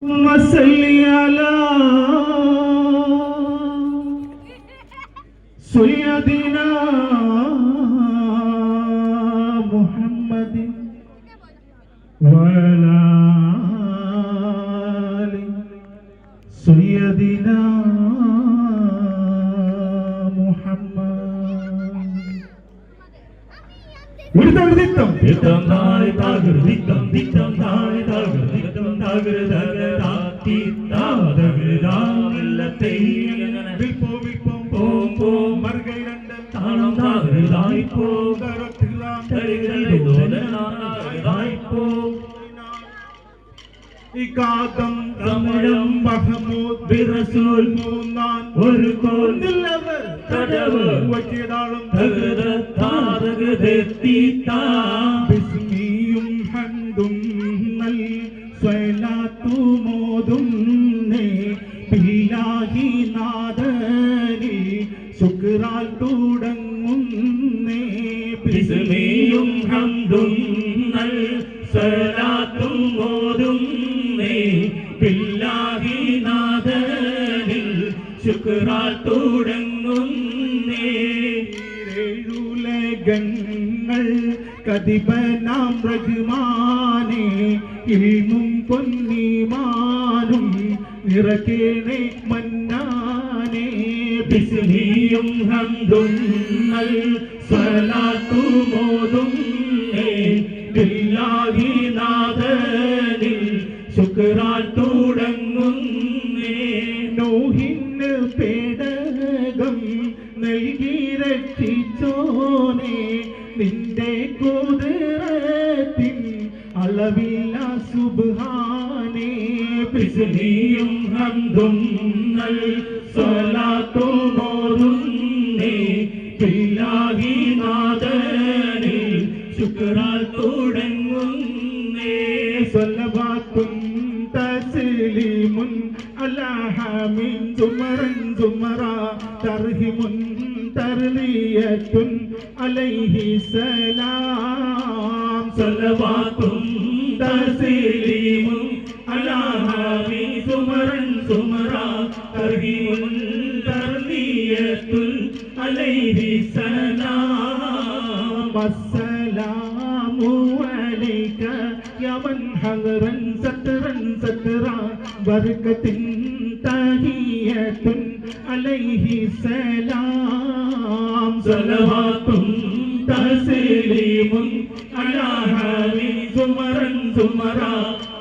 صل على سيدنا محمد وعلى آل سيدنا ദിത്തം താഴെ താകർ ദിത്തം ദിത്തം താഴെ താകർ ദിത്തം താകർ തകരാത്തി താതകരാമില്ല തെയ്യങ്ങനെ വിൽപ്പോ വിൽപ്പോ പോം പോം മർഗൈ രണ്ട് താളം താകരായി പോ കരത്തിലാം തരികൈ പോ ഇകാദം തമിഴം മഹമൂദ് ബിറസൂൽ മൂന്നാൻ ഒരു കോന്നില്ലവർ തടവ് വച്ചിടാളം തകര താതകതെത്തിത്താ ബിസ്മിയും ഹംദും നൽ സ്വലാത്തുമോദും നേ ബില്ലാഹി നാദനി ശുക്രാൽ തുടങ്ങുന്നേ ബിസ്മിയും ഹംദും നൽ സ്വലാത്തുമോദും ബില്ലാഹി നാദനിൽ ശുക്രാൽ തുടങ്ങുന്നേ ഏഴുലകങ്ങൾ കതിബനാം റഹ്മാനേ ഇൽമും പൊന്നിമാനും നിറക്കേണേ മന്നാനേ ബിസ്മിയും ഹംദും നൽ സ്വലാത്തുമോദും ബില്ലാഹി നാദനിൽ ശുക്രാൽ തുടങ്ങുന്നേ നോഹിന് പേടകം നൽകി രക്ഷിച്ചോനെ നിന്റെ കുതിരത്തിൻ അളവില്ല സുബ്ഹാനേ ബിസ്മിയും ഹംദും നൽ സ്വലാത്തുമോദും ബില്ലാഹി നാദനിൽ ശുക്രാൽ തുടങ്ങുന്നേ സ്വലവാത്തും തസ്ലീമുൻ അലാ ഹമീൻ സുമറൻ സുമറ തർഹിമുൻ തർലിയത്തുൻ അലൈഹി സലാം സ്വലവാത്തും തസ്ലീമുൻ അലാ ഹമീൻ സുമറൻ സുമറ തർഹിമുൻ തർലിയത്തുൻ അലൈഹി സലാം അസ്സലാമു അലൈക യാ മൻ ഹദറൻ സത്റൻ സത്റ ബർകത്തിൻ തഹിയത്തുൻ അലൈഹി സലാം സ്വലവാത്തും തസ്ലീമുൻ അലാ ഹമീൻ സുമറൻ സുമറ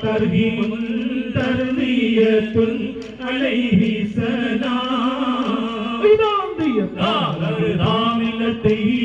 തർഹിമുൻ തർലിയത്തുൻ അലൈഹി സലാം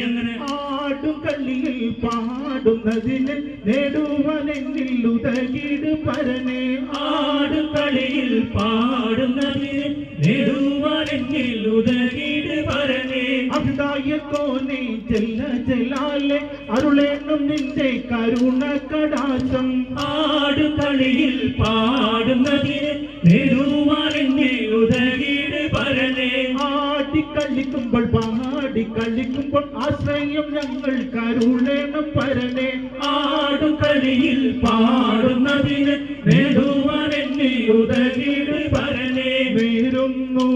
അങ്ങനെ ആടും കള്ളിയിൽ പാടുന്നതിന് നേടുവനെങ്കിൽ ഉദകിട് പരനെ ആടും കളിയിൽ പാടുന്നതിന് നേടുവാനെങ്കിൽ ഉദകിട് പരനെ അഭിദായക്കോനെ ജല്ല ജലാലെ അരുളേണം നിന്റെ കരുണ കടാശം ആടും കളിയിൽ പാടുന്നതിന് നേടുവാനെങ്കിൽ ഉദകിട് പരനെ ആടിക്കളിക്കുമ്പോൾ പാടിക്കളിക്കുമ്പോൾ ആശ്രയം ഞങ്ങൾ കരുളേണം പരനെ ആടും കളിയിൽ പാടുന്നതിന് നേടുവാനെന്നെ ഉദകിട് പരനെ നേരുന്നു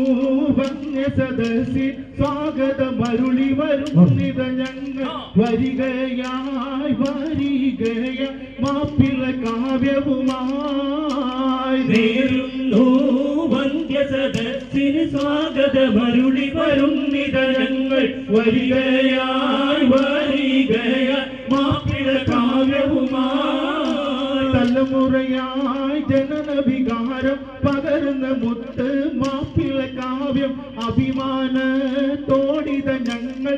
വന്യ സദസ്സി സ്വാഗതമരുളി വരുന്നിത ഞങ്ങൾ വരികയായി വരികയായി മാപ്പിള കാവ്യവുമായി നേരുന്നു വന്ധ്യ സദസ്സിന് സ്വാഗതമരുളി വരുന്നിത ഞങ്ങൾ വരികയായി വരികയായി മാപ്പിള കാവ്യവുമായി തലമുറയായി ജനന വികാരം പകർന്ന മുത്ത് മാപ്പിള കാവ്യം അഭിമാനത്തോടിത ഞങ്ങൾ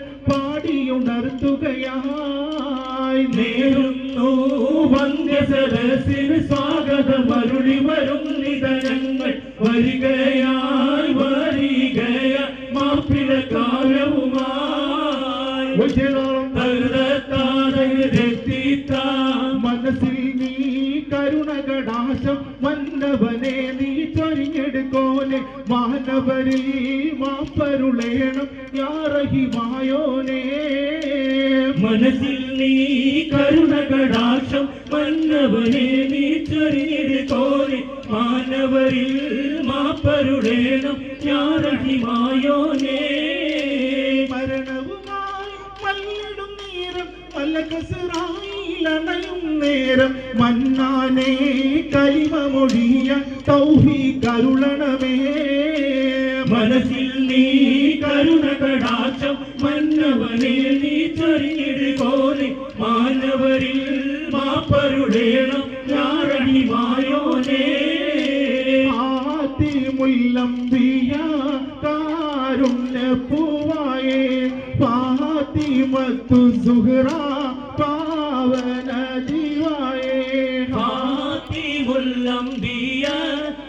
പാടിയുണർത്തുകയായി നേരുന്നു വന്ധ്യ സദസ്സിന് സ്വാഗതമരുളി വരുന്നിത ഞങ്ങൾ വരികയായി വരികയായി മാപ്പിള കാവ്യവുമായി മനസ്സിൽ നീ കരുണകടാശം മന്നവനെ നീ ചൊരിഞ്ഞെടുക്കോനെ മാനവരിൽ മാപ്പരുളേണം യാറഹിമായോനേ മനസ്സിൽ നീ കരുണകടാശം മന്നവനെ നീ ചൊരിഞ്ഞെടുക്കോനെ മാനവരിൽ മാപ്പരുളേണം യാറഹിമായോനേ മരണവുമായി മല്ലിടും നേരം മലകസറായിലണയും നേരം മന്നാനേ കലിമ മൊഴിയാൻ തൗഫീഖ് അരുളണമേ മനസ്സിൽ നീ കരുണ കടാക്ഷം മന്നവനെ നീ ചൊരിഞ്ഞിടുകോനെ മാനവരിൽ മാപ്പരുളേണം യാറഹിമായോനേ ആതിമുല്ലംബിയ കാരുണ്യ പൂവായേ ഫാത്തിമത്തു സുഹ്റ പാവന ദിവായേ ഫാത്തിമുല്ലംബിയ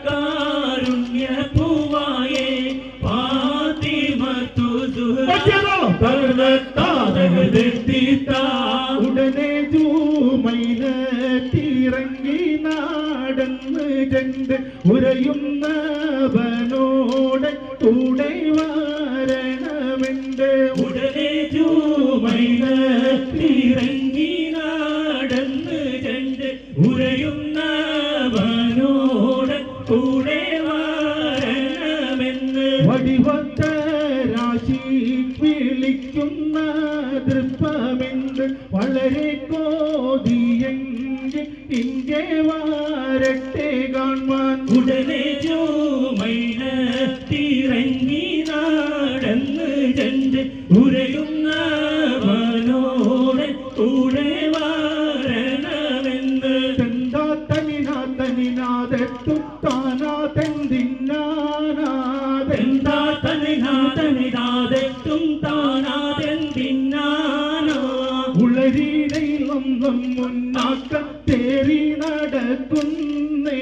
കാരുണ്യ പൂവായേ ഫാത്തിമത്തു സുഹ്റ പർവ്വതാദഹൃദിത്താ ഉടനെ ജൂമൈലത്തിറങ്ങി നാടന്ന് കണ്ട് ഉരയുന്നവനോട് കൂടെ വരണമെണ്ട് ഉടനെ ജൂമൈലത്തിറങ്ങി നടന്ന് കണ്ട് ഉരയുന്നവനോട് കൂടെ വരണമെന്ന് വടിവത്ത രാശി വിളിക്കുന്ന ദൃപ്പമെന്ത് വളരെ കോതിയെങ്കിൽ ഇங்கே വാരട്ടെ കാണുവാൻ ഉടനെ ജോമൈലത്തിറങ്ങി നടന്ന് ചെന്ന് ഉരയുന്നവനോട് കൂടെ വരണമെന്ന് തനിനാതെത്തും തനിനാതെത്തും താനാതെന്തിന്നാനോ ഉളരിടയിലൊന്നും മുന്നാക്ക തേറി നടക്കുന്നേ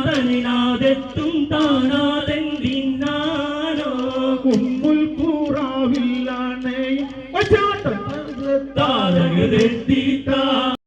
തനിനാതെത്തും താനാതെന്തിന്നാനോ ഉമ്മുൽ കൂറാവില്ലാണേ താരകതെത്തിത്താ